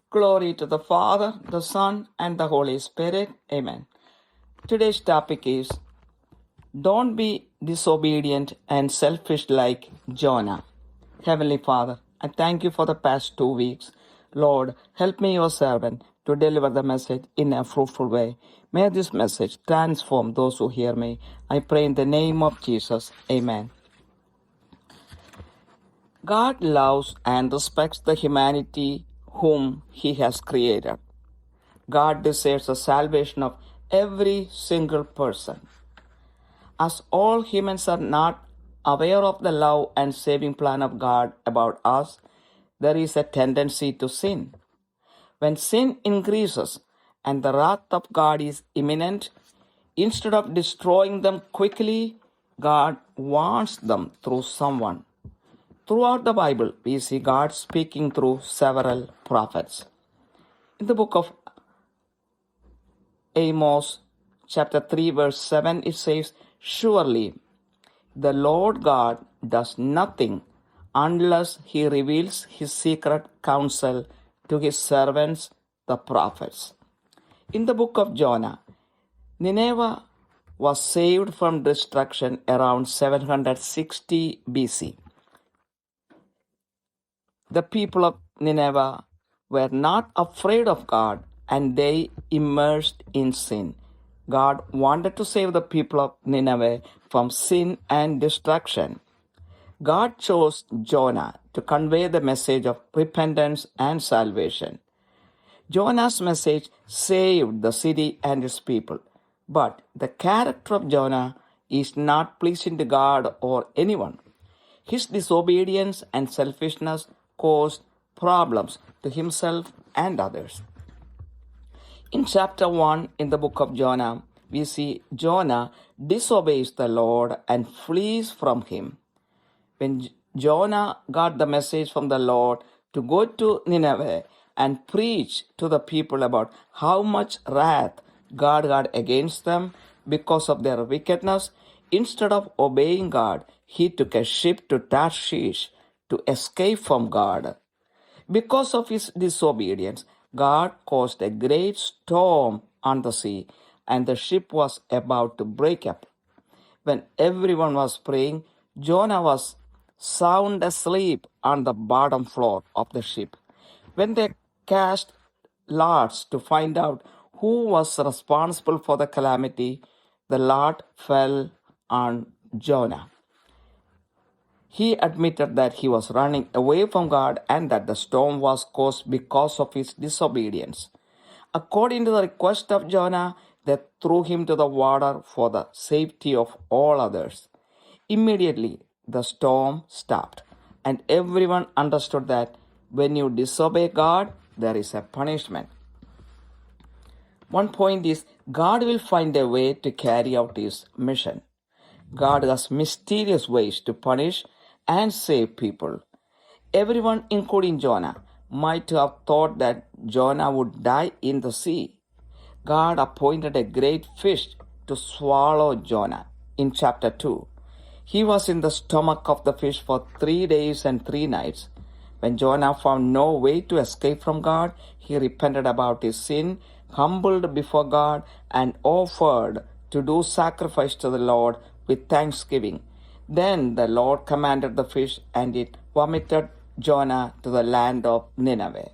Glory to the Father, the Son, and the Holy Spirit. Amen. Today's topic is Don't be disobedient and selfish like Jonah. Heavenly Father, I thank you for the past 2 weeks. Lord, help me, your servant, to deliver the message in a fruitful way. May this message transform those who hear me. I pray in the name of Jesus. Amen. God loves and respects the humanity whom He has created. God desires the salvation of every single person. As all humans are not aware of the love and saving plan of God about us, there is a tendency to sin. When sin increases and the wrath of God is imminent, instead of destroying them quickly, God warns them through someone. Throughout the Bible, we see God speaking through several prophets. In the book of Amos, chapter 3, verse 7, it says, "Surely the Lord God does nothing unless He reveals His secret counsel to His servants, the prophets." In the book of Jonah, Nineveh was saved from destruction around 760 BC. The people of Nineveh were not afraid of God and they immersed in sin. God wanted to save the people of Nineveh from sin and destruction. God chose Jonah to convey the message of repentance and salvation. Jonah's message saved the city and its people. But the character of Jonah is not pleasing to God or anyone. His disobedience and selfishness caused problems to himself and others. In chapter 1 in the book of Jonah, we see Jonah disobeys the Lord and flees from him. When Jonah got the message from the Lord to go to Nineveh and preach to the people about how much wrath God had against them because of their wickedness, instead of obeying God, he took a ship to Tarshish to escape from God. Because of his disobedience, God caused a great storm on the sea, and the ship was about to break up. When everyone was praying, Jonah was sound asleep on the bottom floor of the ship. When they cast lots to find out who was responsible for the calamity, the lot fell on Jonah. He admitted that he was running away from God and that the storm was caused because of his disobedience. According to the request of Jonah, they threw him to the water for the safety of all others. Immediately, the storm stopped, and everyone understood that when you disobey God, there is a punishment. One point is, God will find a way to carry out His mission. God has mysterious ways to punish and save people. Everyone, including Jonah, might have thought that Jonah would die in the sea. God appointed a great fish to swallow Jonah in chapter 2. He was in the stomach of the fish for 3 days and 3 nights. When Jonah found no way to escape from God, he repented about his sin, humbled before God, and offered to do sacrifice to the Lord with thanksgiving. Then the Lord commanded the fish, and it vomited Jonah to the land of Nineveh.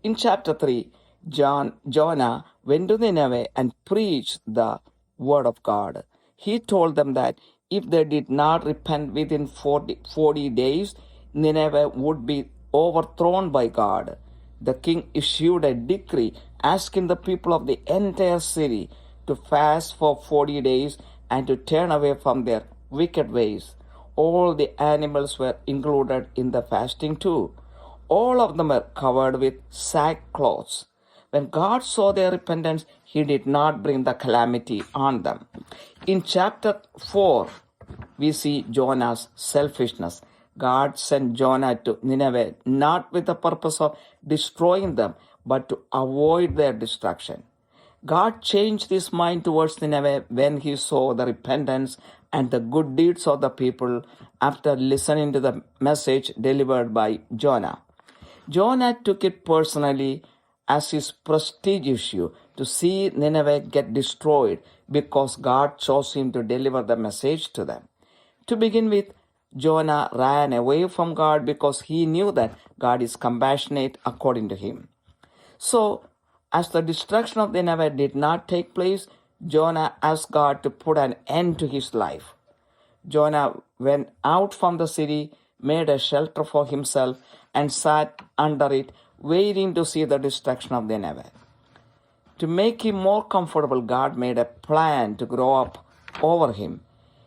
In chapter 3, Jonah went to Nineveh and preached the word of God. He told them that if they did not repent within 40 days, Nineveh would be overthrown by God. The king issued a decree asking the people of the entire city to fast for 40 days and to turn away from their wicked ways. All the animals were included in the fasting too. All of them were covered with sackcloths. When God saw their repentance, He did not bring the calamity on them. In chapter 4, we see Jonah's selfishness. God sent Jonah to Nineveh not with the purpose of destroying them, but to avoid their destruction. God changed His mind towards Nineveh when He saw the repentance and the good deeds of the people after listening to the message delivered by Jonah. Jonah took it personally as his prestige issue to see Nineveh get destroyed because God chose him to deliver the message to them. To begin with, Jonah ran away from God because he knew that God is compassionate according to him. So, as the destruction of Nineveh did not take place, Jonah asked God to put an end to his life. Jonah went out from the city, made a shelter for himself, and sat under it, waiting to see the destruction of Nineveh. To make him more comfortable, God made a plan to grow up over him.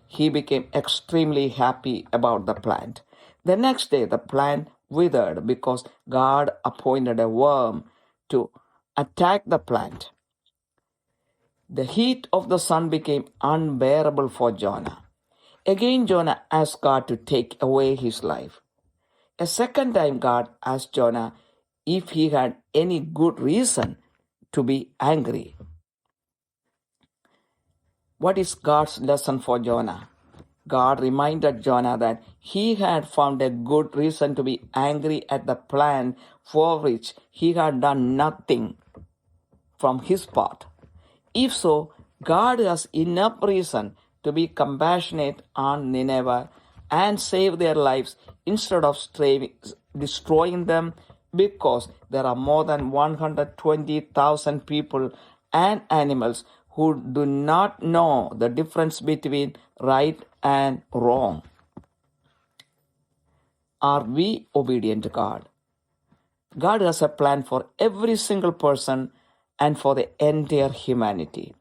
He became extremely happy about the plant. The next day, the plant withered because God appointed a worm to attack the plant. The heat of the sun became unbearable for Jonah. Again, Jonah asked God to take away his life. A second time, God asked Jonah if he had any good reason to be angry. What is God's lesson for Jonah? God reminded Jonah that he had found a good reason to be angry at the plan for which he had done nothing from his part. If so, God has enough reason to be compassionate on Nineveh and save their lives instead of destroying them, because there are more than 120,000 people and animals who do not know the difference between right and wrong. Are we obedient to God? God has a plan for every single person and for the entire humanity.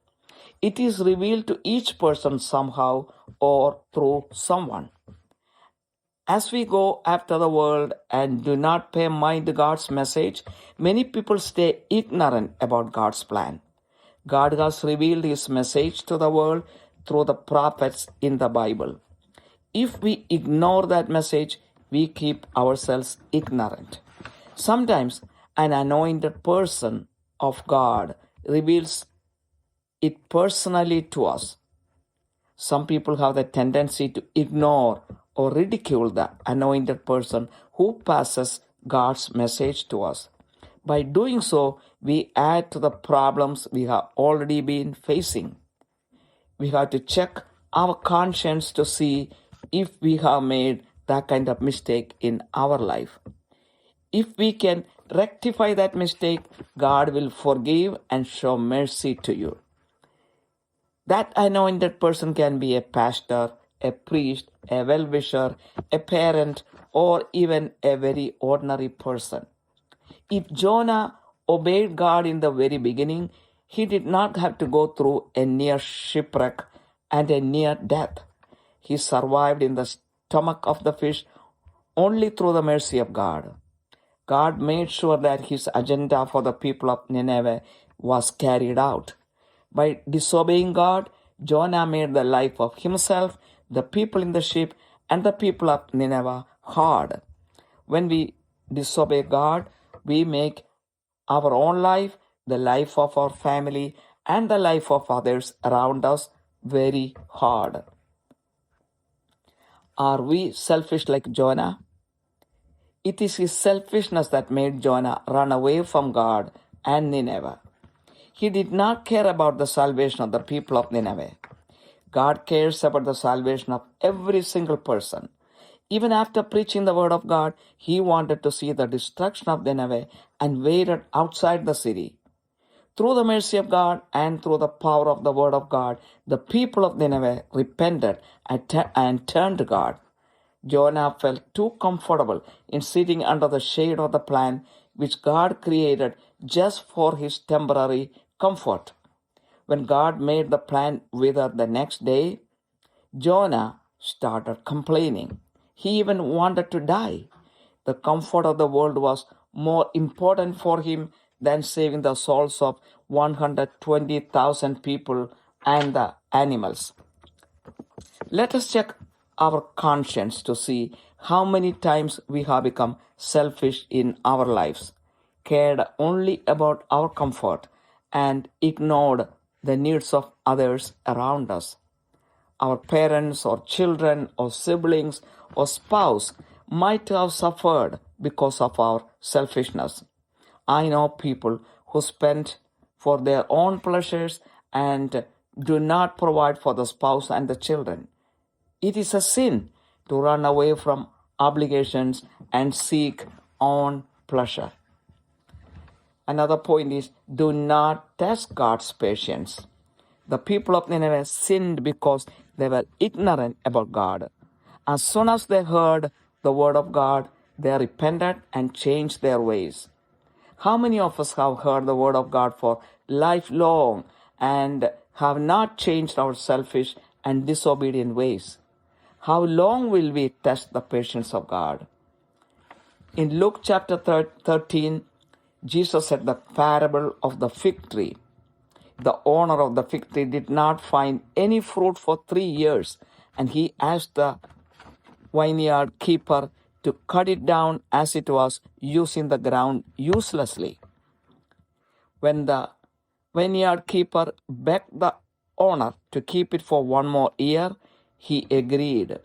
It is revealed to each person somehow or through someone. As we go after the world and do not pay mind to God's message, many people stay ignorant about God's plan. God has revealed His message to the world through the prophets in the Bible. If we ignore that message, we keep ourselves ignorant. Sometimes an anointed person of God reveals it personally to us. Some people have the tendency to ignore or ridicule the anointed person who passes God's message to us. By doing so, we add to the problems we have already been facing. We have to check our conscience to see if we have made that kind of mistake in our life. If we can rectify that mistake, God will forgive and show mercy to you. That anointed person can be a pastor, a priest, a well-wisher, a parent, or even a very ordinary person. If Jonah obeyed God in the very beginning, he did not have to go through a near shipwreck and a near death. He survived in the stomach of the fish only through the mercy of God. God made sure that his agenda for the people of Nineveh was carried out. By disobeying God, Jonah made the life of himself, the people in the ship, and the people of Nineveh hard. When we disobey God, we make our own life, the life of our family, and the life of others around us very hard. Are we selfish like Jonah? It is his selfishness that made Jonah run away from God and Nineveh. He did not care about the salvation of the people of Nineveh. God cares about the salvation of every single person. Even after preaching the word of God, he wanted to see the destruction of Nineveh and waited outside the city. Through the mercy of God and through the power of the word of God, the people of Nineveh repented and turned to God. Jonah felt too comfortable in sitting under the shade of the plant which God created just for his temporary comfort. When God made the plant wither the next day, Jonah started complaining. He even wanted to die. The comfort of the world was more important for him than saving the souls of 120,000 people and the animals. Let us check our conscience to see how many times we have become selfish in our lives, cared only about our comfort, and ignored the needs of others around us. Our parents or children or siblings or spouse might have suffered because of our selfishness. I know people who spend for their own pleasures and do not provide for the spouse and the children. It is a sin to run away from obligations and seek own pleasure. Another point is, do not test God's patience. The people of Nineveh sinned because they were ignorant about God. As soon as they heard the word of God, they repented and changed their ways. How many of us have heard the word of God for lifelong and have not changed our selfish and disobedient ways? How long will we test the patience of God? In Luke chapter 13, Jesus said the parable of the fig tree. The owner of the fig tree did not find any fruit for 3 years, and he asked the vineyard keeper to cut it down as it was, using the ground uselessly. When the vineyard keeper begged the owner to keep it for 1 more year, he agreed.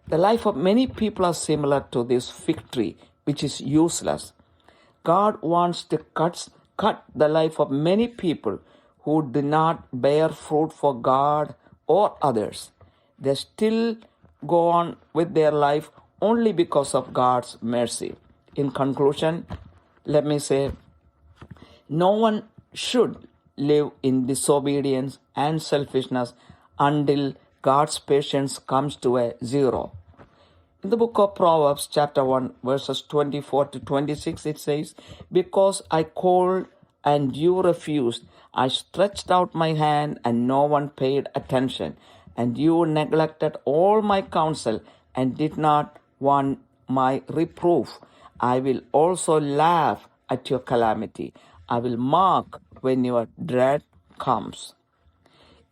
The life of many people are similar to this fig tree, which is useless. God wants to cut the life of many people who do not bear fruit for God or others. They still go on with their life only because of God's mercy. In conclusion, let me say, no one should live in disobedience and selfishness until God's patience comes to a zero. In the book of Proverbs, chapter 1, verses 24 to 26, it says, "Because I called and you refused, I stretched out my hand and no one paid attention, and you neglected all my counsel and did not want my reproof. I will also laugh at your calamity. I will mock when your dread comes."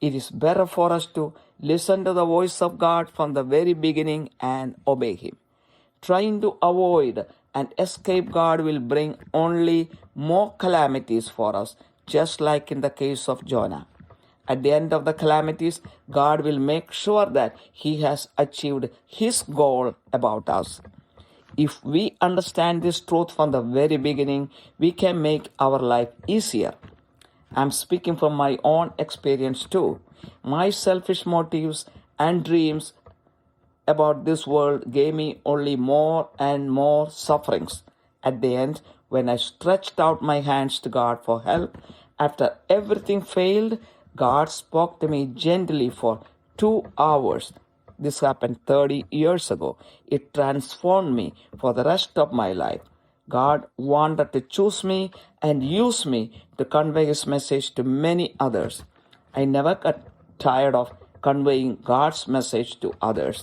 It is better for us to listen to the voice of God from the very beginning and obey Him. Trying to avoid and escape God will bring only more calamities for us, just like in the case of Jonah. At the end of the calamities, God will make sure that He has achieved His goal about us. If we understand this truth from the very beginning, we can make our life easier. I'm speaking from my own experience too. My selfish motives and dreams about this world gave me only more and more sufferings. At the end, when I stretched out my hands to God for help, after everything failed, God spoke to me gently for 2 hours. This happened 30 years ago. It transformed me for the rest of my life. God wanted to choose me and use me to convey His message to many others. I never got tired of conveying God's message to others.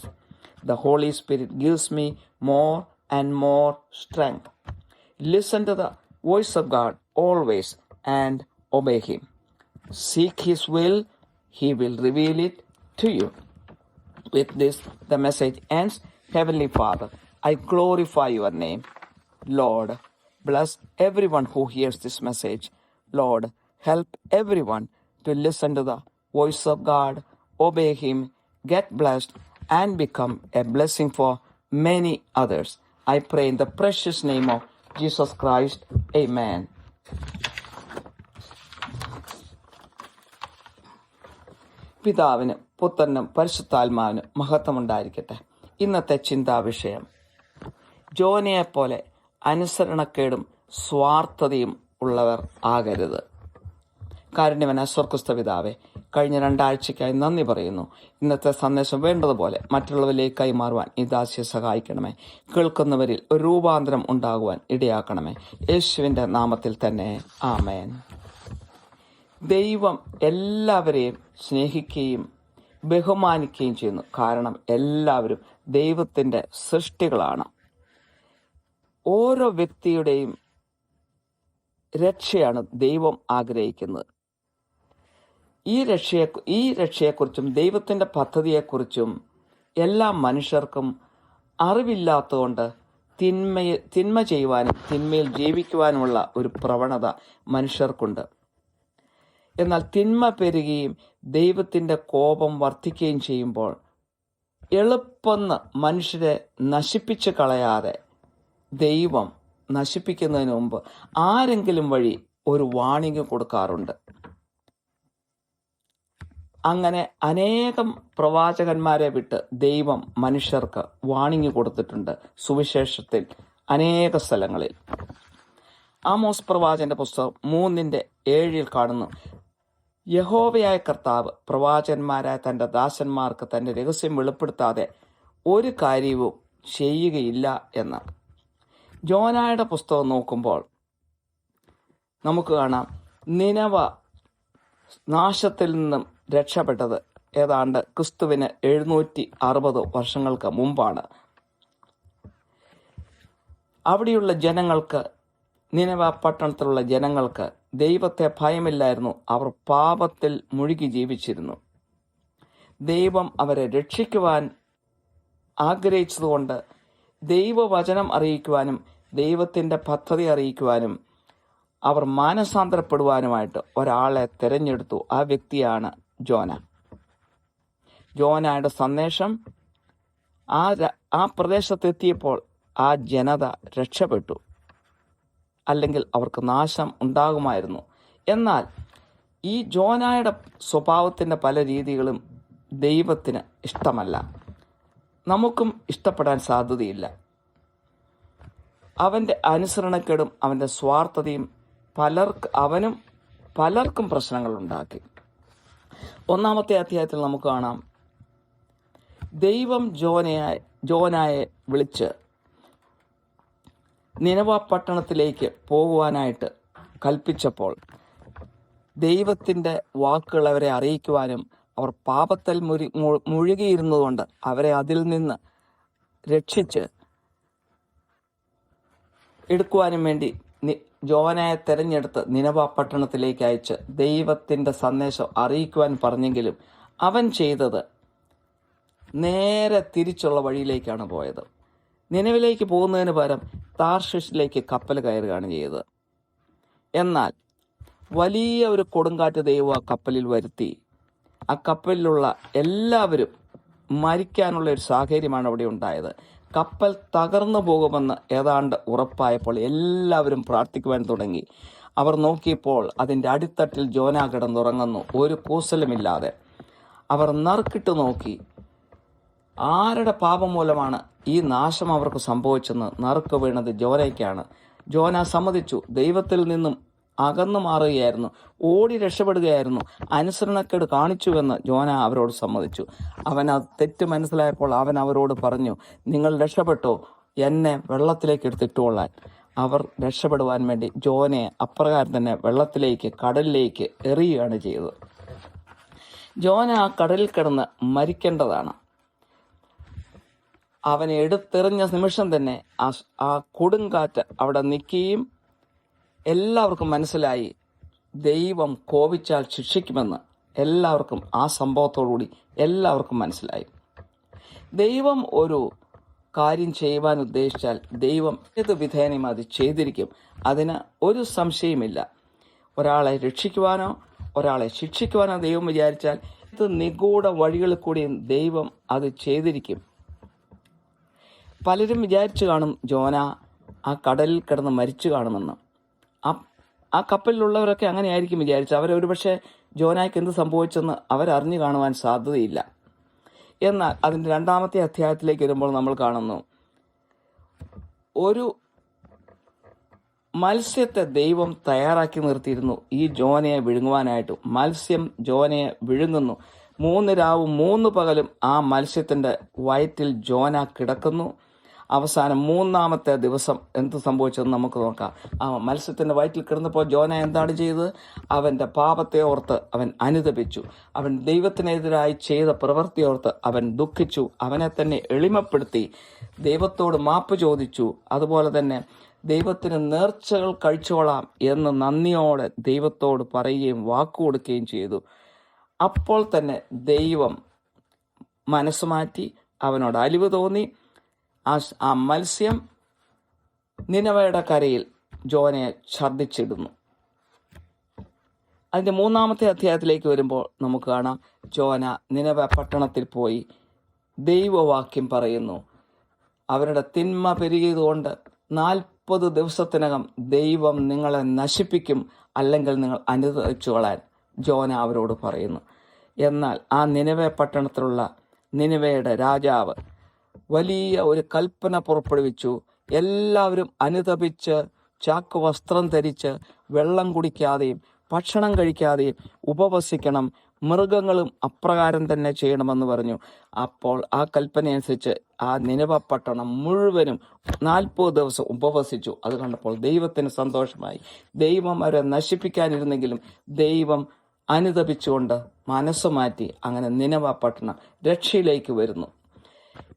The Holy Spirit gives me more and more strength. Listen to the voice of God always and obey Him. Seek His will, He will reveal it to you. With this, the message ends. Heavenly Father, I glorify your name. Lord, bless everyone who hears this message. Lord, help everyone to listen to the voice of God, obey Him, get blessed, and become a blessing for many others. I pray in the precious name of Jesus Christ. Amen. പിതാവിന് പുത്രനും പരിശുദ്ധാത്മാവിനും മഹത്വമുണ്ടായിരിക്കട്ടെ. ഇന്നത്തെ ചിന്താവിഷയം, ജോനയെപ്പോലെ അനുസരണക്കേടും സ്വാർത്ഥതയും ഉള്ളവർ ആകരുത്. കാരുണ്യവനായ സ്വർഗ്ഗസ്ഥ പിതാവേ, കഴിഞ്ഞ 2 ആഴ്ചയ്ക്കായി നന്ദി പറയുന്നു. ഇന്നത്തെ സന്ദേശം വേണ്ടതുപോലെ മറ്റുള്ളവരിലേക്ക് കൈമാറുവാൻ ഈ ദാസിയെ സഹായിക്കണമേ. കേൾക്കുന്നവരിൽ ഒരു രൂപാന്തരം ഉണ്ടാകുവാൻ ഇടയാക്കണമേ. യേശുവിൻ്റെ നാമത്തിൽ തന്നെ ആമേൻ. ദൈവം എല്ലാവരെയും സ്നേഹിക്കുകയും ബഹുമാനിക്കുകയും ചെയ്യുന്നു. കാരണം എല്ലാവരും ദൈവത്തിൻ്റെ സൃഷ്ടികളാണ്. ഓരോ വ്യക്തിയുടെയും രക്ഷയാണ് ദൈവം ആഗ്രഹിക്കുന്നത്. ഈ രക്ഷയെക്കുറിച്ചും ദൈവത്തിൻ്റെ പദ്ധതിയെക്കുറിച്ചും എല്ലാ മനുഷ്യർക്കും അറിവില്ലാത്തതുകൊണ്ട് തിന്മ ചെയ്യുവാനും തിന്മയിൽ ജീവിക്കുവാനുമുള്ള ഒരു പ്രവണത മനുഷ്യർക്കുണ്ട്. എന്നാൽ തിന്മ പെരുകുകയും ദൈവത്തിൻ്റെ കോപം വർദ്ധിക്കുകയും ചെയ്യുമ്പോൾ എളുപ്പം മനുഷ്യരെ നശിപ്പിച്ച് കളയാതെ ദൈവം നശിപ്പിക്കുന്നതിന് മുമ്പ് ആരെങ്കിലും വഴി ഒരു വാണിംഗ് കൊടുക്കാറുണ്ട്. അങ്ങനെ അനേകം പ്രവാചകന്മാരെ വിട്ട് ദൈവം മനുഷ്യർക്ക് വാണിംഗ് കൊടുത്തിട്ടുണ്ട് സുവിശേഷത്തിൽ അനേക സ്ഥലങ്ങളിൽ. ആമോസ് പ്രവാചകന്റെ പുസ്തകം 3:7 കാണുന്നു, യഹോവയായ കർത്താവ് പ്രവാചകന്മാരായ തൻ്റെ ദാസന്മാർക്ക് തൻ്റെ രഹസ്യം വെളിപ്പെടുത്താതെ ഒരു കാര്യവും ചെയ്യുകയില്ല എന്ന്. ജോനായുടെ പുസ്തകം നോക്കുമ്പോൾ നമുക്ക് കാണാം, നിനവ നാശത്തിൽ നിന്നും രക്ഷപ്പെട്ടത് ഏതാണ്ട് ക്രിസ്തുവിന് 760 വർഷങ്ങൾക്ക് മുമ്പാണ്. അവിടെയുള്ള ജനങ്ങൾക്ക്, നിനവ പട്ടണത്തിലുള്ള ജനങ്ങൾക്ക് ദൈവത്തെ ഭയമില്ലായിരുന്നു. അവർ പാപത്തിൽ മുഴുകി ജീവിച്ചിരുന്നു. ദൈവം അവരെ രക്ഷിക്കുവാൻ ആഗ്രഹിച്ചതുകൊണ്ട് ദൈവവചനം അറിയിക്കുവാനും ദൈവത്തിൻ്റെ പദ്ധതി അറിയിക്കുവാനും അവർ മാനസാന്തരപ്പെടുവാനുമായിട്ട് ഒരാളെ തിരഞ്ഞെടുത്തു. ആ വ്യക്തിയാണ് ജോന. ജോനയുടെ സന്ദേശം ആ പ്രദേശത്തെത്തിയപ്പോൾ ആ ജനത രക്ഷപ്പെട്ടു, അല്ലെങ്കിൽ അവർക്ക് നാശം ഉണ്ടാകുമായിരുന്നു. എന്നാൽ ഈ ജോനായുടെ സ്വഭാവത്തിൻ്റെ പല രീതികളും ദൈവത്തിന് ഇഷ്ടമല്ല, നമുക്കും ഇഷ്ടപ്പെടാൻ സാധ്യതയില്ല. അവൻ്റെ അനുസരണക്കേടും അവൻ്റെ സ്വാർത്ഥതയും അവനും പലർക്കും പ്രശ്നങ്ങൾ ഉണ്ടാക്കി. 1-ാമത്തെ അധ്യായത്തിൽ നമുക്ക് കാണാം, ദൈവം ജോനായെ വിളിച്ച് നിനവ പട്ടണത്തിലേക്ക് പോകുവാനായിട്ട് കൽപ്പിച്ചപ്പോൾ ദൈവത്തിൻ്റെ വാക്കുകൾ അവരെ അറിയിക്കുവാനും അവർ പാപത്തിൽ മുഴുകിയിരുന്നതുകൊണ്ട് അവരെ അതിൽ നിന്ന് രക്ഷിച്ച് എടുക്കുവാനും വേണ്ടി ജോനായെ തെരഞ്ഞെടുത്ത് നിനവ പട്ടണത്തിലേക്ക് അയച്ച് ദൈവത്തിൻ്റെ സന്ദേശം അറിയിക്കുവാൻ പറഞ്ഞെങ്കിലും അവൻ ചെയ്തത് നേരെ തിരിച്ചുള്ള വഴിയിലേക്കാണ് പോയത്. നിനവിലേക്ക് പോകുന്നതിന് പകരം താർഷിഷിലേക്ക് കപ്പൽ കയറുകയാണ് ചെയ്തത്. എന്നാൽ വലിയ ഒരു കൊടുങ്കാറ്റ് ദൈവം ആ കപ്പലിൽ വരുത്തി. ആ കപ്പലിലുള്ള എല്ലാവരും മരിക്കാനുള്ള ഒരു സാഹചര്യമാണ് അവിടെ ഉണ്ടായത്. കപ്പൽ തകർന്നു പോകുമെന്ന് ഏതാണ്ട് ഉറപ്പായപ്പോൾ എല്ലാവരും പ്രാർത്ഥിക്കുവാൻ തുടങ്ങി. അവർ നോക്കിയപ്പോൾ അതിൻ്റെ അടിത്തട്ടിൽ ജോന കിടന്നുറങ്ങുന്നു, ഒരു കൂസലുമില്ലാതെ. അവർ നറുക്കിട്ട് നോക്കി, ആരുടെ പാപം മൂലമാണ് ഈ നാശം അവർക്ക് സംഭവിച്ചെന്ന്. നറുക്ക് വീണത് ജോനയ്ക്കാണ്. ജോന സമ്മതിച്ചു, ദൈവത്തിൽ നിന്നും അകന്നു മാറുകയായിരുന്നു, ഓടി രക്ഷപ്പെടുകയായിരുന്നു, അനുസരണക്കേട് കാണിച്ചുവെന്ന് ജോന അവരോട് സമ്മതിച്ചു. അവൻ അത് തെറ്റ് മനസ്സിലായപ്പോൾ അവൻ അവരോട് പറഞ്ഞു, നിങ്ങൾ രക്ഷപ്പെട്ടോ, എന്നെ വെള്ളത്തിലേക്ക് എടുത്തിട്ടുകൊള്ളാൻ. അവർ രക്ഷപ്പെടുവാൻ വേണ്ടി ജോനയെ അപ്രകാരം തന്നെ വെള്ളത്തിലേക്ക്, കടലിലേക്ക് എറിയുകയാണ് ചെയ്തത്. ജോന ആ കടലിൽ കിടന്ന് മരിക്കേണ്ടതാണ്. അവനെ എടുത്തെറിഞ്ഞ നിമിഷം തന്നെ ആ കൊടുങ്കാറ്റ് അവിടെ നിൽക്കുകയും എല്ലാവർക്കും മനസ്സിലായി ദൈവം കോപിച്ചാൽ ശിക്ഷിക്കുമെന്ന്. എല്ലാവർക്കും ആ സംഭവത്തോടുകൂടി എല്ലാവർക്കും മനസ്സിലായി. ദൈവം ഒരു കാര്യം ചെയ്യുവാൻ ഉദ്ദേശിച്ചാൽ ദൈവം ഏത് വിധേനയും അത് ചെയ്തിരിക്കും. അതിന് ഒരു സംശയമില്ല. ഒരാളെ രക്ഷിക്കുവാനോ ഒരാളെ ശിക്ഷിക്കുവാനോ ദൈവം വിചാരിച്ചാൽ ഇത് നിഗൂഢ വഴികളിൽ കൂടിയും ദൈവം അത് ചെയ്തിരിക്കും. പലരും വിചാരിച്ചു കാണും ജോന ആ കടലിൽ കിടന്ന് മരിച്ചു കാണുമെന്ന്. ആ കപ്പലിലുള്ളവരൊക്കെ അങ്ങനെയായിരിക്കും വിചാരിച്ചത്. അവരൊരു പക്ഷേ ജോനായ്ക്ക് എന്ത് സംഭവിച്ചെന്ന് അവരറിഞ്ഞു കാണുവാൻ സാധ്യതയില്ല. എന്നാൽ അതിൻ്റെ 2-ാമത്തെ അധ്യായത്തിലേക്ക് വരുമ്പോൾ നമ്മൾ കാണുന്നു, ഒരു മത്സ്യത്തെ ദൈവം തയ്യാറാക്കി നിർത്തിയിരുന്നു ഈ ജോനയെ വിഴുങ്ങുവാനായിട്ട്. മത്സ്യം ജോനയെ വിഴുങ്ങുന്നു. 3 രാവും 3 പകലും ആ മത്സ്യത്തിൻ്റെ വയറ്റിൽ ജോന കിടക്കുന്നു. അവസാനം 3-ാമത്തെ ദിവസം എന്ത് സംഭവിച്ചതെന്ന് നമുക്ക് നോക്കാം. ആ മത്സ്യത്തിൻ്റെ വയറ്റിൽ കിടന്നപ്പോൾ ജോന എന്താണ് ചെയ്തത്? അവൻ്റെ പാപത്തെ ഓർത്ത് അവൻ അനുതപിച്ചു. അവൻ ദൈവത്തിനെതിരായി ചെയ്ത പ്രവൃത്തി ഓർത്ത് അവൻ ദുഃഖിച്ചു. അവനെ തന്നെ എളിമപ്പെടുത്തി ദൈവത്തോട് മാപ്പ് ചോദിച്ചു. അതുപോലെ തന്നെ ദൈവത്തിന് നേർച്ചകൾ കഴിച്ചോളാം എന്ന് നന്ദിയോടെ ദൈവത്തോട് പറയുകയും വാക്കുകൊടുക്കുകയും ചെയ്തു. അപ്പോൾ തന്നെ ദൈവം മനസ്സുമാറ്റി അവനോട് അലിവ് തോന്നി. ആ മത്സ്യം നിനവയുടെ കരയിൽ ജോനയെ ഛർദ്ദിച്ചിടുന്നു. അതിൻ്റെ 3-ാമത്തെ അധ്യായത്തിലേക്ക് വരുമ്പോൾ നമുക്ക് കാണാം, ജോന നിനവ പട്ടണത്തിൽ പോയി ദൈവവാക്യം പറയുന്നു. അവരുടെ തിന്മ പെരുകിയതുകൊണ്ട് 40 ദിവസത്തിനകം ദൈവം നിങ്ങളെ നശിപ്പിക്കും, അല്ലെങ്കിൽ നിങ്ങൾ അനുഭവിച്ചു കളയാൻ ജോന അവരോട് പറയുന്നു. എന്നാൽ ആ നിനവെ പട്ടണത്തിലുള്ള നിനവയുടെ രാജാവ് വലിയ ഒരു കൽപ്പന പുറപ്പെടുവിച്ചു. എല്ലാവരും അനുതപിച്ച് ചാക്ക് വസ്ത്രം ധരിച്ച് വെള്ളം കുടിക്കാതെയും ഭക്ഷണം കഴിക്കാതെയും ഉപവസിക്കണം, മൃഗങ്ങളും അപ്രകാരം തന്നെ ചെയ്യണമെന്ന് പറഞ്ഞു. അപ്പോൾ ആ കൽപ്പനയനുസരിച്ച് ആ നിനവ പട്ടണം മുഴുവനും 40 ദിവസം ഉപവസിച്ചു. അത് കണ്ടപ്പോൾ ദൈവത്തിന് സന്തോഷമായി. ദൈവം അവരെ നശിപ്പിക്കാനിരുന്നെങ്കിലും ദൈവം അനുതപിച്ചുകൊണ്ട് മനസ്സ് മാറ്റി. അങ്ങനെ നിനവ പട്ടണം രക്ഷയിലേക്ക് വരുന്നു.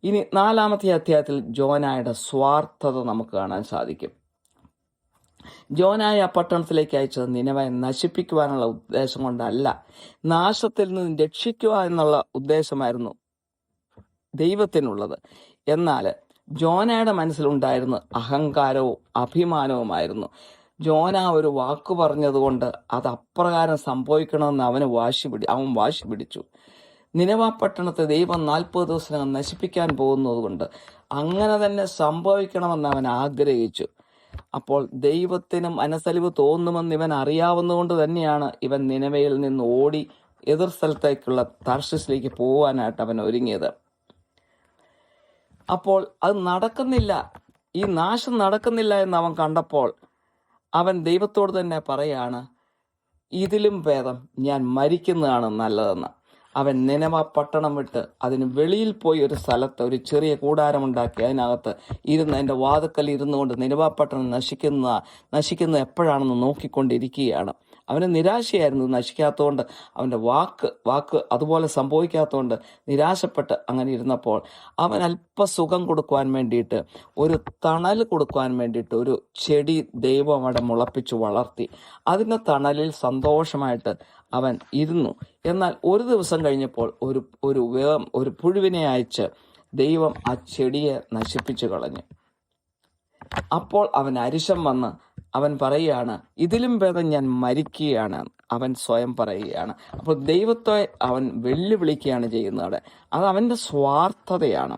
ഇനി 4-ാമത്തെ അധ്യായത്തിൽ ജോനായുടെ സ്വാർത്ഥത നമുക്ക് കാണാൻ സാധിക്കും. ജോനായ പട്ടണത്തിലേക്ക് അയച്ചത് നിനവയെ നശിപ്പിക്കുവാനുള്ള ഉദ്ദേശം കൊണ്ടല്ല, നാശത്തിൽ നിന്ന് രക്ഷിക്കുക എന്നുള്ള ഉദ്ദേശമായിരുന്നു ദൈവത്തിനുള്ളത്. എന്നാൽ ജോനയുടെ മനസ്സിലുണ്ടായിരുന്ന അഹങ്കാരവും അഭിമാനവുമായിരുന്നു. ജോന ഒരു വാക്ക് പറഞ്ഞതുകൊണ്ട് അത് അപ്രകാരം സംഭവിക്കണമെന്ന് അവൻ വാശി പിടിച്ചു. നിനവ പട്ടണത്തെ ദൈവം 40 ദിവസത്തിനകം നശിപ്പിക്കാൻ പോകുന്നതുകൊണ്ട് അങ്ങനെ തന്നെ സംഭവിക്കണമെന്ന് അവൻ ആഗ്രഹിച്ചു. അപ്പോൾ ദൈവത്തിന് മനസ്സലിവ് തോന്നുമെന്ന് ഇവൻ അറിയാവുന്നതുകൊണ്ട് തന്നെയാണ് ഇവൻ നിനവയിൽ നിന്ന് ഓടി എതിർ സ്ഥലത്തേക്കുള്ള തർശീസിലേക്ക് പോകാനായിട്ട് അവൻ ഒരുങ്ങിയത്. അപ്പോൾ അത് നടക്കുന്നില്ല, ഈ നാശം നടക്കുന്നില്ല എന്ന് അവൻ കണ്ടപ്പോൾ അവൻ ദൈവത്തോട് തന്നെ പറയാണ്, ഇതിലും ഭേദം ഞാൻ മരിക്കുന്നതാണ് നല്ലതെന്ന്. അവൻ നിനവ പട്ടണം വിട്ട് അതിന് വെളിയിൽ പോയി ഒരു സ്ഥലത്ത് ഒരു ചെറിയ കൂടാരമുണ്ടാക്കി അതിനകത്ത് ഇരുന്ന് അതിൻ്റെ വാതുക്കൽ ഇരുന്നു കൊണ്ട് നിനവ പട്ടണം നശിക്കുന്നത് എപ്പോഴാണെന്ന് നോക്കിക്കൊണ്ടിരിക്കുകയാണ്. അവന് നിരാശയായിരുന്നു, നശിക്കാത്തതുകൊണ്ട് അവൻ്റെ വാക്ക് അതുപോലെ സംഭവിക്കാത്തതുകൊണ്ട് നിരാശപ്പെട്ട് അങ്ങനെ ഇരുന്നപ്പോൾ അവൻ അല്പസുഖം കൊടുക്കുവാൻ വേണ്ടിയിട്ട്, ഒരു തണൽ കൊടുക്കുവാൻ വേണ്ടിയിട്ട് ഒരു ചെടി ദൈവം അവിടെ മുളപ്പിച്ച് വളർത്തി. അതിൻ്റെ തണലിൽ സന്തോഷമായിട്ട് അവൻ ഇരുന്നു. എന്നാൽ ഒരു ദിവസം കഴിഞ്ഞപ്പോൾ ഒരു പുഴുവിനെ അയച്ച് ദൈവം ആ ചെടിയെ നശിപ്പിച്ചു കളഞ്ഞു. അപ്പോൾ അവൻ അരിശം വന്ന് അവൻ പറയുകയാണ്, ഇതിലും ഭേദം ഞാൻ മരിക്കുകയാണ് അവൻ സ്വയം പറയുകയാണ്. അപ്പോൾ ദൈവത്തെ അവൻ വെല്ലുവിളിക്കുകയാണ് ചെയ്യുന്നത്. അവിടെ അത് അവൻ്റെ സ്വാർത്ഥതയാണ്.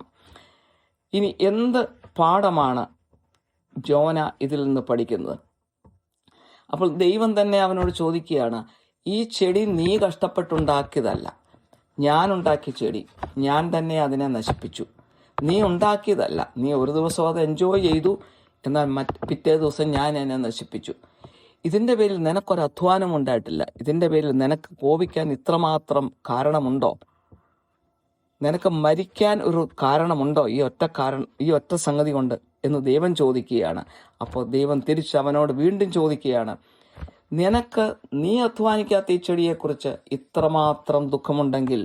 ഇനി എന്ത് പാഠമാണ് ജോന ഇതിൽ നിന്ന് പഠിക്കുന്നത്? അപ്പോൾ ദൈവം തന്നെ അവനോട് ചോദിക്കുകയാണ്, ഈ ചെടി നീ കഷ്ടപ്പെട്ടുണ്ടാക്കിയതല്ല, ഞാൻ ഉണ്ടാക്കിയ ചെടി, ഞാൻ തന്നെ അതിനെ നശിപ്പിച്ചു. നീ ഉണ്ടാക്കിയതല്ല, നീ ഒരു ദിവസം അത് എൻജോയ് ചെയ്തു, എന്നാൽ പിറ്റേ ദിവസം ഞാൻ എന്നെ നശിപ്പിച്ചു. ഇതിൻ്റെ പേരിൽ നിനക്കൊരു അധ്വാനം ഉണ്ടായിട്ടില്ല, ഇതിൻ്റെ പേരിൽ നിനക്ക് കോപിക്കാൻ ഇത്രമാത്രം കാരണമുണ്ടോ? നിനക്ക് മരിക്കാൻ ഒരു കാരണമുണ്ടോ ഈ ഒറ്റ സംഗതി കൊണ്ട് എന്ന് ദൈവം ചോദിക്കുകയാണ്. അപ്പോൾ ദൈവം തിരിച്ച് അവനോട് വീണ്ടും ചോദിക്കുകയാണ്, നീ അധ്വാനിക്കാത്ത ഈ ചെടിയെക്കുറിച്ച് ഇത്രമാത്രം ദുഃഖമുണ്ടെങ്കിൽ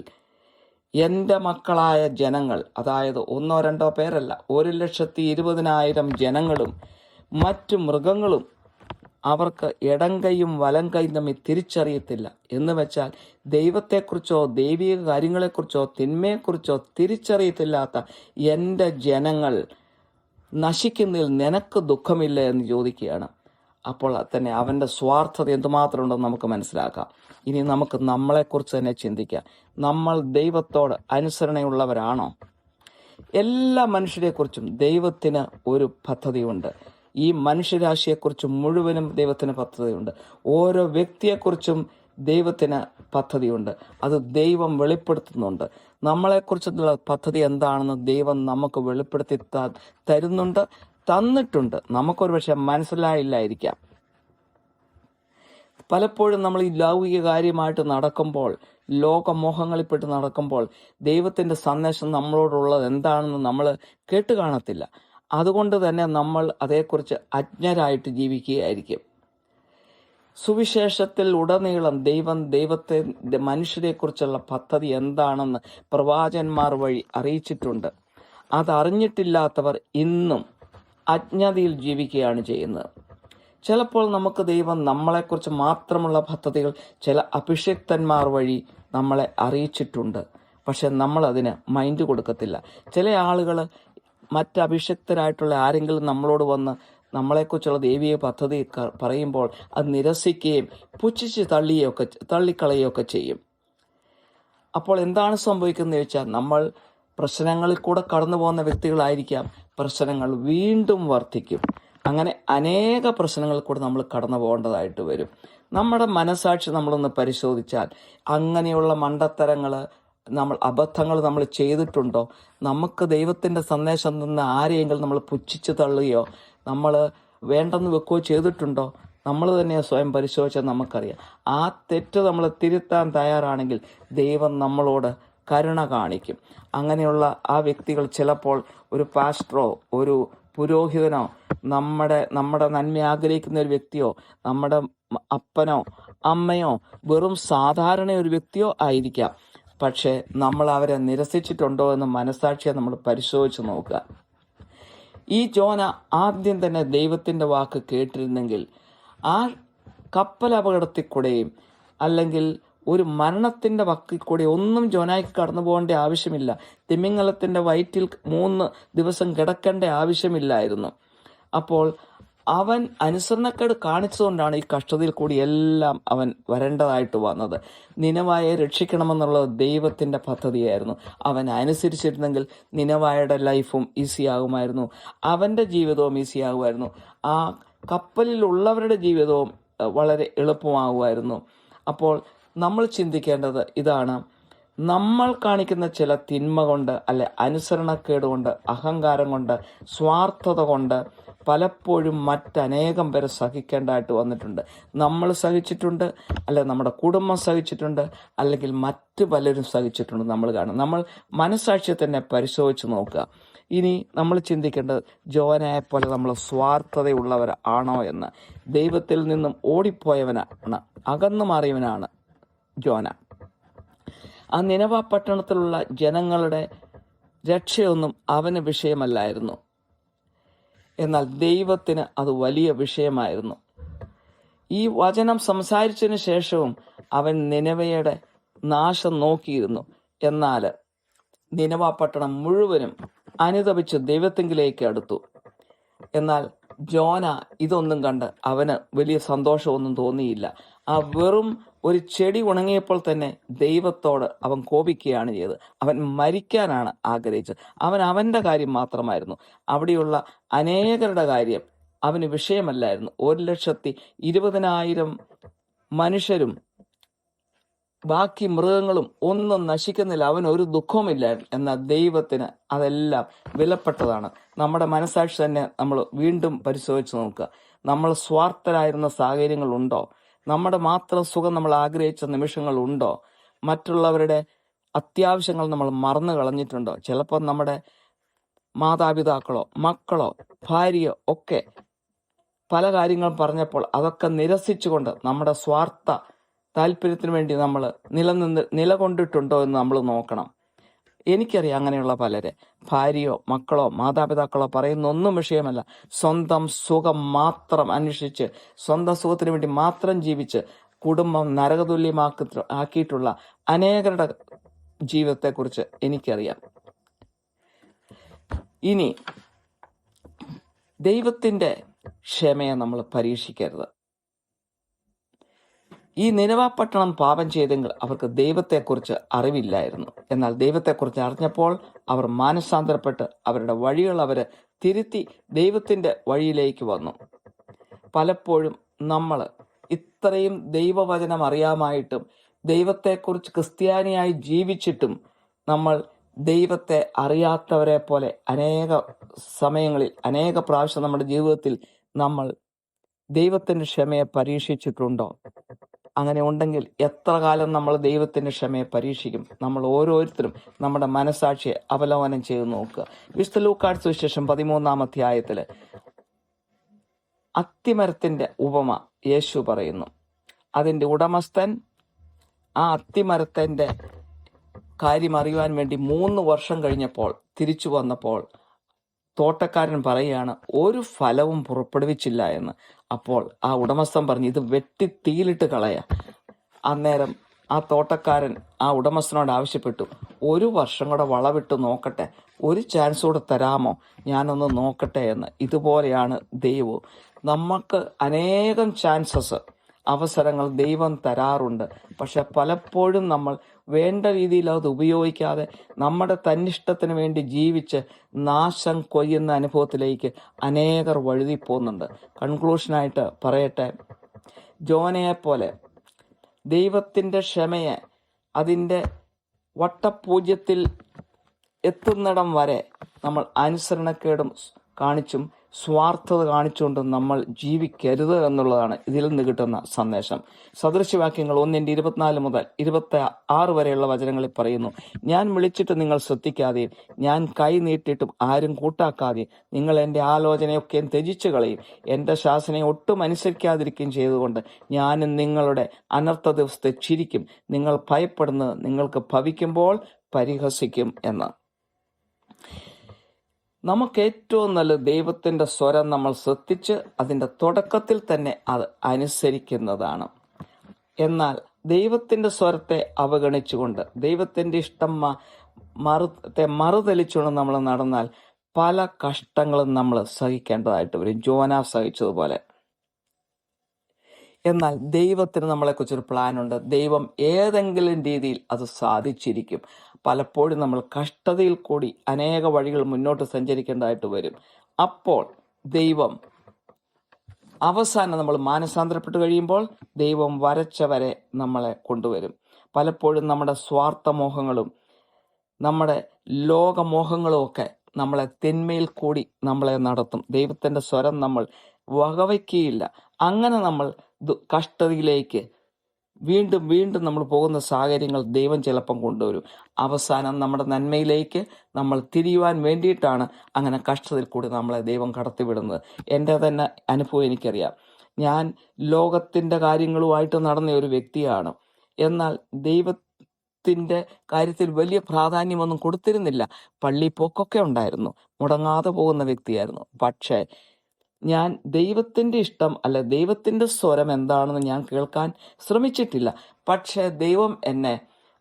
എൻ്റെ മക്കളായ ജനങ്ങൾ, അതായത് 1-2 പേരല്ല, 1,20,000 ജനങ്ങളും മറ്റു മൃഗങ്ങളും അവർക്ക് ഇടം കൈയും വലം കൈയും തമ്മിൽ തിരിച്ചറിയത്തില്ല എന്ന് വെച്ചാൽ ദൈവത്തെക്കുറിച്ചോ ദൈവിക കാര്യങ്ങളെക്കുറിച്ചോ തിന്മയെക്കുറിച്ചോ തിരിച്ചറിയത്തില്ലാത്ത എൻ്റെ ജനങ്ങൾ നശിക്കുന്നതിൽ നിനക്ക് ദുഃഖമില്ല എന്ന് ചോദിക്കുകയാണ്. അപ്പോൾ തന്നെ അവൻ്റെ സ്വാർത്ഥത എന്തുമാത്രം ഉണ്ടെന്ന് നമുക്ക് മനസ്സിലാക്കാം. ഇനി നമുക്ക് നമ്മളെക്കുറിച്ച് തന്നെ ചിന്തിക്കാം. നമ്മൾ ദൈവത്തോട് അനുസരണയുള്ളവരാണോ? എല്ലാ മനുഷ്യരെക്കുറിച്ചും ദൈവത്തിന് ഒരു പദ്ധതിയുണ്ട്. ഈ മനുഷ്യരാശിയെക്കുറിച്ച് മുഴുവനും ദൈവത്തിന് പദ്ധതിയുണ്ട്. ഓരോ വ്യക്തിയെക്കുറിച്ചും ദൈവത്തിന് പദ്ധതിയുണ്ട്. അത് ദൈവം വെളിപ്പെടുത്തുന്നുണ്ട്. നമ്മളെക്കുറിച്ചുള്ള പദ്ധതി എന്താണെന്ന് ദൈവം നമുക്ക് വെളിപ്പെടുത്തി തന്നിട്ടുണ്ട്. നമുക്കൊരു പക്ഷെ മനസ്സിലായില്ലായിരിക്കാം. പലപ്പോഴും നമ്മൾ ഈ ലൗകിക കാര്യമായിട്ട് നടക്കുമ്പോൾ, ലോകമോഹങ്ങളിൽപ്പെട്ട് നടക്കുമ്പോൾ ദൈവത്തിൻ്റെ സന്ദേശം നമ്മളോടുള്ളത് എന്താണെന്ന് നമ്മൾ കേട്ട് കാണത്തില്ല. അതുകൊണ്ട് തന്നെ നമ്മൾ അതേക്കുറിച്ച് അജ്ഞരായിട്ട് ജീവിക്കുകയായിരിക്കും. സുവിശേഷത്തിൽ ഉടനീളം ദൈവത്തെ മനുഷ്യരെക്കുറിച്ചുള്ള പദ്ധതി എന്താണെന്ന് പ്രവാചകന്മാർ വഴി അറിയിച്ചിട്ടുണ്ട്. അതറിഞ്ഞിട്ടില്ലാത്തവർ ഇന്നും അജ്ഞതയിൽ ജീവിക്കുകയാണ് ചെയ്യുന്നത്. ചിലപ്പോൾ നമുക്ക് ദൈവം നമ്മളെക്കുറിച്ച് മാത്രമുള്ള പദ്ധതികൾ ചില അഭിഷിക്തന്മാർ വഴി നമ്മളെ അറിയിച്ചിട്ടുണ്ട്. പക്ഷെ നമ്മളതിന് മൈൻഡ് കൊടുക്കത്തില്ല. ചില ആളുകൾ മറ്റ് അഭിഷിക്തരായിട്ടുള്ള ആരെങ്കിലും നമ്മളോട് വന്ന് നമ്മളെക്കുറിച്ചുള്ള ദൈവിക പദ്ധതി പറയുമ്പോൾ അത് നിരസിക്കുകയും പുച്ഛിച്ച് തള്ളിക്കളയുകയൊക്കെ ചെയ്യും. അപ്പോൾ എന്താണ് സംഭവിക്കുന്നത് ചോദിച്ചാൽ, നമ്മൾ പ്രശ്നങ്ങളിൽ കൂടെ കടന്നു പോകുന്ന വ്യക്തികളായിരിക്കാം, പ്രശ്നങ്ങൾ വീണ്ടും വർദ്ധിക്കും. അങ്ങനെ അനേക പ്രശ്നങ്ങളിൽ കൂടെ നമ്മൾ കടന്നു പോകേണ്ടതായിട്ട് വരും. നമ്മുടെ മനസാക്ഷി നമ്മളൊന്ന് പരിശോധിച്ചാൽ അങ്ങനെയുള്ള മണ്ടത്തരങ്ങൾ, അബദ്ധങ്ങൾ നമ്മൾ ചെയ്തിട്ടുണ്ടോ? നമുക്ക് ദൈവത്തിൻ്റെ സന്ദേശം തന്ന ആരെയെങ്കിലും നമ്മൾ പുച്ഛിച്ച് തള്ളുകയോ നമ്മൾ വേണ്ടെന്ന് വെക്കുകയോ ചെയ്തിട്ടുണ്ടോ? നമ്മൾ തന്നെ സ്വയം പരിശോധിച്ചാൽ നമുക്കറിയാം. ആ തെറ്റ് നമ്മൾ തിരുത്താൻ തയ്യാറാണെങ്കിൽ ദൈവം നമ്മളോട് കരുണ കാണിക്കും. അങ്ങനെയുള്ള ആ വ്യക്തികൾ ചിലപ്പോൾ ഒരു പാസ്റ്ററോ ഒരു പുരോഹിതനോ നമ്മുടെ നന്മ ആഗ്രഹിക്കുന്ന ഒരു വ്യക്തിയോ നമ്മുടെ അപ്പനോ അമ്മയോ വെറും സാധാരണ ഒരു വ്യക്തിയോ ആയിരിക്കാം. പക്ഷേ നമ്മൾ അവരെ നിരസിച്ചിട്ടുണ്ടോ എന്ന് മനസാക്ഷിയെ നമ്മൾ പരിശോധിച്ച് നോക്കുക. ഈ ജോന ആദ്യം തന്നെ ദൈവത്തിൻ്റെ വാക്ക് കേട്ടിരുന്നെങ്കിൽ ആ കപ്പൽ അപകടത്തിൽ കൂടെയും അല്ലെങ്കിൽ ഒരു മരണത്തിൻ്റെ വക്കിൽ കൂടെ ഒന്നും ജോനായ്ക്ക് കടന്നു പോകേണ്ട ആവശ്യമില്ല. തിമിംഗലത്തിൻ്റെ വയറ്റിൽ 3 ദിവസം കിടക്കേണ്ട ആവശ്യമില്ലായിരുന്നു. അപ്പോൾ അവൻ അനുസരണക്കേട് കാണിച്ചതുകൊണ്ടാണ് ഈ കഷ്ടതയിൽ കൂടി എല്ലാം അവൻ വരേണ്ടതായിട്ട് വന്നത്. നിനവായെ രക്ഷിക്കണമെന്നുള്ളത് ദൈവത്തിൻ്റെ പദ്ധതിയായിരുന്നു. അവൻ അനുസരിച്ചിരുന്നെങ്കിൽ നിനവായുടെ ലൈഫും ഈസി ആകുമായിരുന്നു, അവൻ്റെ ജീവിതവും ഈസി ആകുമായിരുന്നു, ആ കപ്പലിലുള്ളവരുടെ ജീവിതവും വളരെ എളുപ്പമാകുമായിരുന്നു. അപ്പോൾ നമ്മൾ ചിന്തിക്കേണ്ടത് ഇതാണ്: നമ്മൾ കാണിക്കുന്ന ചില തിന്മ കൊണ്ട്, അല്ലെ അനുസരണക്കേട് കൊണ്ട്, അഹങ്കാരം കൊണ്ട്, സ്വാർത്ഥത കൊണ്ട് പലപ്പോഴും മറ്റനേകം പേരെ സഹിക്കേണ്ടതായിട്ട് വന്നിട്ടുണ്ട്. നമ്മൾ സഹിച്ചിട്ടുണ്ട്, അല്ലെ നമ്മുടെ കുടുംബം സഹിച്ചിട്ടുണ്ട്, അല്ലെങ്കിൽ മറ്റു പലരും സഹിച്ചിട്ടുണ്ട്. നമ്മൾ കാണും. നമ്മൾ മനസാക്ഷിയെ തന്നെ പരിശോധിച്ച് നോക്കുക. ഇനി നമ്മൾ ചിന്തിക്കേണ്ടത് ജോനായെ പോലെ നമ്മൾ സ്വാർത്ഥതയുള്ളവർ ആണോ എന്ന്. ദൈവത്തിൽ നിന്നും ഓടിപ്പോയവനാണ്, അകന്നു മാറിയവനാണ് ജോന. ആ നിനവ പട്ടണത്തിലുള്ള ജനങ്ങളുടെ രക്ഷയൊന്നും അവന് വിഷയമല്ലായിരുന്നു. എന്നാൽ ദൈവത്തിന് അത് വലിയ വിഷയമായിരുന്നു. ഈ വചനം സംസാരിച്ചതിന് ശേഷവും അവൻ നിനവയുടെ നാശം നോക്കിയിരുന്നു. എന്നാൽ നിനവ പട്ടണം മുഴുവനും അനുതപിച്ച് ദൈവത്തിങ്കിലേക്ക് അടുത്തു. എന്നാൽ ജോന ഇതൊന്നും കണ്ട് അവന് വലിയ സന്തോഷമൊന്നും തോന്നിയില്ല. ആ വെറും ഒരു ചെടി ഉണങ്ങിയപ്പോൾ തന്നെ ദൈവത്തോട് അവൻ കോപിക്കുകയാണ് ചെയ്തത്. അവൻ മരിക്കാനാണ് ആഗ്രഹിച്ചത്. അവൻ്റെ കാര്യം മാത്രമായിരുന്നു. അവിടെയുള്ള അനേകരുടെ കാര്യം അവന് വിഷയമല്ലായിരുന്നു. 1,20,000 മനുഷ്യരും ബാക്കി മൃഗങ്ങളും ഒന്നും നശിക്കുന്നില്ല. അവൻ ഒരു ദുഃഖവുമില്ലായിരുന്നു. എന്നാൽ ദൈവത്തിന് അതെല്ലാം വിലപ്പെട്ടതാണ്. നമ്മുടെ മനസാക്ഷി തന്നെ നമ്മൾ വീണ്ടും പരിശോധിച്ച് നോക്കുക. നമ്മൾ സ്വാർത്ഥരായിരുന്ന സാഹചര്യങ്ങളുണ്ടോ? നമ്മുടെ മാത്രം സുഖം നമ്മൾ ആഗ്രഹിച്ച നിമിഷങ്ങളുണ്ടോ? മറ്റുള്ളവരുടെ അത്യാവശ്യങ്ങൾ നമ്മൾ മറന്നു കളഞ്ഞിട്ടുണ്ടോ? ചിലപ്പോൾ നമ്മുടെ മാതാപിതാക്കളോ മക്കളോ ഭാര്യയോ ഒക്കെ പല കാര്യങ്ങളും പറഞ്ഞപ്പോൾ അതൊക്കെ നിരസിച്ചുകൊണ്ട് നമ്മുടെ സ്വാർത്ഥ താല്പര്യത്തിന് വേണ്ടി നമ്മൾ നിലകൊണ്ടിട്ടുണ്ടോ എന്ന് നമ്മൾ നോക്കണം. എനിക്കറിയാം അങ്ങനെയുള്ള പലരെ. ഭാര്യയോ മക്കളോ മാതാപിതാക്കളോ പറയുന്ന ഒന്നും വിഷയമല്ല. സ്വന്തം സുഖം മാത്രം അന്വേഷിച്ച് സ്വന്തം സുഖത്തിന് വേണ്ടി മാത്രം ജീവിച്ച് കുടുംബം നരകതുല്യമാക്കിയിട്ടുള്ള അനേകരുടെ ജീവിതത്തെക്കുറിച്ച് എനിക്കറിയാം. ഇനി ദൈവത്തിൻ്റെ ക്ഷമയെ നമ്മൾ പരീക്ഷിക്കരുത്. ഈ നിനവ പട്ടണം പാപം ചെയ്തെങ്കിൽ അവർക്ക് ദൈവത്തെക്കുറിച്ച് അറിവില്ലായിരുന്നു. എന്നാൽ ദൈവത്തെക്കുറിച്ച് അറിഞ്ഞപ്പോൾ അവർ മാനസാന്തരപ്പെട്ട് അവരുടെ വഴികൾ അവർ തിരുത്തി ദൈവത്തിൻ്റെ വഴിയിലേക്ക് വന്നു. പലപ്പോഴും നമ്മൾ ഇത്രയും ദൈവവചനം അറിയാമായിട്ടും ദൈവത്തെക്കുറിച്ച് ക്രിസ്ത്യാനിയായി ജീവിച്ചിട്ടും നമ്മൾ ദൈവത്തെ അറിയാത്തവരെ പോലെ അനേക സമയങ്ങളിൽ അനേക പ്രാവശ്യം നമ്മുടെ ജീവിതത്തിൽ നമ്മൾ ദൈവത്തിൻ്റെ ക്ഷമയെ പരീക്ഷിച്ചിട്ടുണ്ടോ? അങ്ങനെ ഉണ്ടെങ്കിൽ എത്ര കാലം നമ്മൾ ദൈവത്തിൻ്റെ ക്ഷമയെ പരീക്ഷിക്കും? നമ്മൾ ഓരോരുത്തരും നമ്മുടെ മനസാക്ഷിയെ അവലോകനം ചെയ്ത് നോക്കുക. വിശുദ്ധ ലൂക്കായുടെ സുവിശേഷം 13-ാം അധ്യായത്തിൽ അത്തിമരത്തിൻ്റെ ഉപമ യേശു പറയുന്നു. അതിൻ്റെ ഉടമസ്ഥൻ ആ അത്തിമരത്തിൻ്റെ കാര്യം അറിയുവാൻ വേണ്ടി 3 വർഷം കഴിഞ്ഞപ്പോൾ തിരിച്ചു വന്നപ്പോൾ തോട്ടക്കാരൻ പറയുകയാണ്, ഒരു ഫലവും പുറപ്പെടുവിച്ചില്ല എന്ന്. അപ്പോൾ ആ ഉടമസ്ഥൻ പറഞ്ഞു, ഇത് വെട്ടി തീയിലിട്ട് കളയാ. അന്നേരം ആ തോട്ടക്കാരൻ ആ ഉടമസ്ഥനോട് ആവശ്യപ്പെട്ടു, 1 വർഷം കൂടെ വളവിട്ട് നോക്കട്ടെ, ഒരു ചാൻസ് കൂടെ തരാമോ, ഞാനൊന്ന് നോക്കട്ടെ എന്ന്. ഇതുപോലെയാണ് ദൈവവും. നമുക്ക് അനേകം ചാൻസസ്, അവസരങ്ങൾ ദൈവം തരാറുണ്ട്. പക്ഷെ പലപ്പോഴും നമ്മൾ വേണ്ട രീതിയിൽ അത് ഉപയോഗിക്കാതെ നമ്മുടെ തന്നിഷ്ടത്തിന് വേണ്ടി ജീവിച്ച് നാശം കൊയ്യുന്ന അനുഭവത്തിലേക്ക് അനേകർ വഴുതി പോകുന്നുണ്ട്. കൺക്ലൂഷനായിട്ട് പറയട്ടെ, ജോനയെപ്പോലെ ദൈവത്തിൻ്റെ ക്ഷമയെ അതിൻ്റെ വട്ടപൂജ്യത്തിൽ എത്തുന്നിടം വരെ നമ്മൾ അനുസരണക്കേടും കാണിച്ചും സ്വാർത്ഥത കാണിച്ചുകൊണ്ടും നമ്മൾ ജീവിക്കരുത് എന്നുള്ളതാണ് ഇതിൽ നിന്ന് കിട്ടുന്ന സന്ദേശം. സദൃശവാക്യങ്ങൾ 1:24 മുതൽ 26 വരെയുള്ള വചനങ്ങളിൽ പറയുന്നു, ഞാൻ വിളിച്ചിട്ട് നിങ്ങൾ ശ്രദ്ധിക്കാതെയും ഞാൻ കൈ നീട്ടിയിട്ടും ആരും കൂട്ടാക്കാതെയും നിങ്ങൾ എൻ്റെ ആലോചനയൊക്കെയും ത്യജിച്ചു കളയും, എൻ്റെ ശാസനയെ ഒട്ടും അനുസരിക്കാതിരിക്കുകയും ചെയ്തുകൊണ്ട് ഞാനും നിങ്ങളുടെ അനർത്ഥ ദിവസത്തെ ചിരിക്കും, നിങ്ങൾ ഭയപ്പെടുന്നത് നിങ്ങൾക്ക് ഭവിക്കുമ്പോൾ പരിഹസിക്കും എന്ന്. നമുക്ക് ഏറ്റവും നല്ല ദൈവത്തിൻ്റെ സ്വരം നമ്മൾ ശ്രദ്ധിച്ച് അതിൻ്റെ തുടക്കത്തിൽ തന്നെ അത് അനുസരിക്കുന്നതാണ്. എന്നാൽ ദൈവത്തിൻ്റെ സ്വരത്തെ അവഗണിച്ചുകൊണ്ട് ദൈവത്തിൻ്റെ ഇഷ്ടം മറുതലിച്ചുകൊണ്ട് നമ്മൾ നടന്നാൽ പല കഷ്ടങ്ങളും നമ്മൾ സഹിക്കേണ്ടതായിട്ട് വരും, ജോന സഹിച്ചതുപോലെ. എന്നാൽ ദൈവത്തിന് നമ്മളെക്കുറിച്ചൊരു പ്ലാനുണ്ട്. ദൈവം ഏതെങ്കിലും രീതിയിൽ അത് സാധിച്ചിരിക്കും. പലപ്പോഴും നമ്മൾ കഷ്ടതയിൽ കൂടി അനേക വഴികൾ മുന്നോട്ട് സഞ്ചരിക്കേണ്ടതായിട്ട് വരും. അപ്പോൾ ദൈവം അവസാനം നമ്മൾ മാനസാന്തരപ്പെട്ട് കഴിയുമ്പോൾ ദൈവം വരച്ചവരെ നമ്മളെ കൊണ്ടുവരും. പലപ്പോഴും നമ്മുടെ സ്വാർത്ഥമോഹങ്ങളും നമ്മുടെ ലോകമോഹങ്ങളും ഒക്കെ നമ്മളെ തിന്മയിൽ കൂടി നമ്മളെ നടത്തും. ദൈവത്തിൻ്റെ സ്വരം നമ്മൾ വകവയ്ക്കുകയില്ല. അങ്ങനെ നമ്മൾ കഷ്ടതയിലേക്ക് വീണ്ടും വീണ്ടും നമ്മൾ പോകുന്ന സാഹചര്യങ്ങൾ ദൈവം ചിലപ്പം കൊണ്ടുവരും. അവസാനം നമ്മുടെ നന്മയിലേക്ക് നമ്മൾ തിരിയുവാൻ വേണ്ടിയിട്ടാണ് അങ്ങനെ കഷ്ടതയിൽ കൂടി നമ്മളെ ദൈവം കടത്തിവിടുന്നത്. എൻ്റെ തന്നെ അനുഭവം എനിക്കറിയാം. ഞാൻ ലോകത്തിൻ്റെ കാര്യങ്ങളുമായിട്ട് നടന്ന ഒരു വ്യക്തിയാണ്. എന്നാൽ ദൈവത്തിൻ്റെ കാര്യത്തിൽ വലിയ പ്രാധാന്യമൊന്നും കൊടുത്തിരുന്നില്ല. പള്ളി പോക്കൊക്കെ ഉണ്ടായിരുന്നു, മുടങ്ങാതെ പോകുന്ന വ്യക്തിയായിരുന്നു. പക്ഷേ ഞാൻ ദൈവത്തിൻ്റെ ഇഷ്ടം അല്ല ദൈവത്തിൻ്റെ സ്വരം എന്താണെന്ന് ഞാൻ കേൾക്കാൻ ശ്രമിച്ചിട്ടില്ല. പക്ഷേ ദൈവം എന്നെ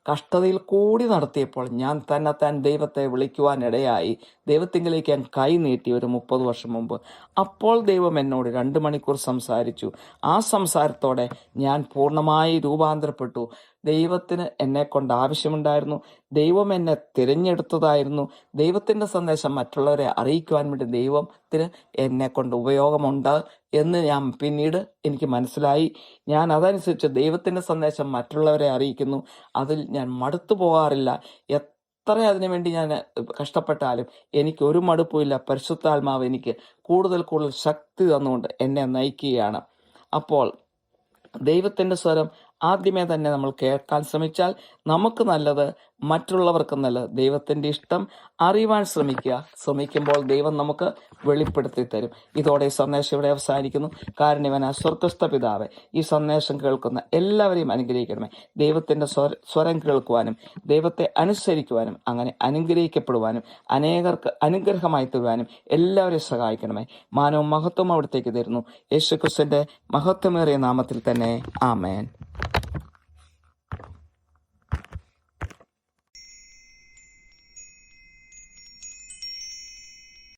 കഷ്ടതയിൽ കൂടി നടത്തിയപ്പോൾ ഞാൻ തന്നെത്താൻ ദൈവത്തെ വിളിക്കുവാനിടയായി. ദൈവത്തിങ്കിലേക്ക് ഞാൻ കൈ നീട്ടി ഒരു 30 വർഷം മുമ്പ്. അപ്പോൾ ദൈവം എന്നോട് 2 മണിക്കൂർ സംസാരിച്ചു. ആ സംസാരത്തോടെ ഞാൻ പൂർണ്ണമായി രൂപാന്തരപ്പെട്ടു. ദൈവത്തിന് എന്നെ കൊണ്ട് ആവശ്യമുണ്ടായിരുന്നു. ദൈവം എന്നെ തിരഞ്ഞെടുത്തതായിരുന്നു. ദൈവത്തിൻ്റെ സന്ദേശം മറ്റുള്ളവരെ അറിയിക്കുവാൻ വേണ്ടി ദൈവത്തിന് എന്നെ കൊണ്ട് ഉപയോഗമുണ്ട് എന്ന് ഞാൻ പിന്നീട് എനിക്ക് മനസ്സിലായി. ഞാൻ അതനുസരിച്ച് ദൈവത്തിൻ്റെ സന്ദേശം മറ്റുള്ളവരെ അറിയിക്കുന്നു. അതിൽ ഞാൻ മടുത്തു പോകാറില്ല. എത്ര അതിനുവേണ്ടി ഞാൻ കഷ്ടപ്പെട്ടാലും എനിക്കൊരു മടുപ്പുമില്ല. പരിശുദ്ധാത്മാവ് എനിക്ക് കൂടുതൽ കൂടുതൽ ശക്തി തന്നുകൊണ്ട് എന്നെ നയിക്കുകയാണ്. അപ്പോൾ ദൈവത്തിൻ്റെ സ്വരം ആദ്യമേ തന്നെ നമ്മൾ കേൾക്കാൻ ശ്രമിച്ചാൽ നമുക്ക് നല്ലത്, മറ്റുള്ളവർക്കും നല്ലത്. ദൈവത്തിൻ്റെ ഇഷ്ടം അറിയുവാൻ ശ്രമിക്കുമ്പോൾ ദൈവം നമുക്ക് വെളിപ്പെടുത്തി തരും. ഇതോടെ ഈ സന്ദേശം ഇവിടെ അവസാനിക്കുന്നു. കാരുണ്യവാനായ സ്വർഗ്ഗസ്ഥ പിതാവേ, ഈ സന്ദേശം കേൾക്കുന്ന എല്ലാവരെയും അനുഗ്രഹിക്കണമേ. ദൈവത്തിൻ്റെ സ്വരം കേൾക്കുവാനും ദൈവത്തെ അനുസരിക്കുവാനും അങ്ങനെ അനുഗ്രഹിക്കപ്പെടുവാനും അനേകർക്ക് അനുഗ്രഹമായി തരുവാനും എല്ലാവരെയും സഹായിക്കണമേ. മാനവും മഹത്വവും അവിടത്തേക്ക് തരുന്നു. യേശുക്രിസ്തുവിന്റെ മഹത്വമേറിയ നാമത്തിൽ തന്നെ. ആമേൻ.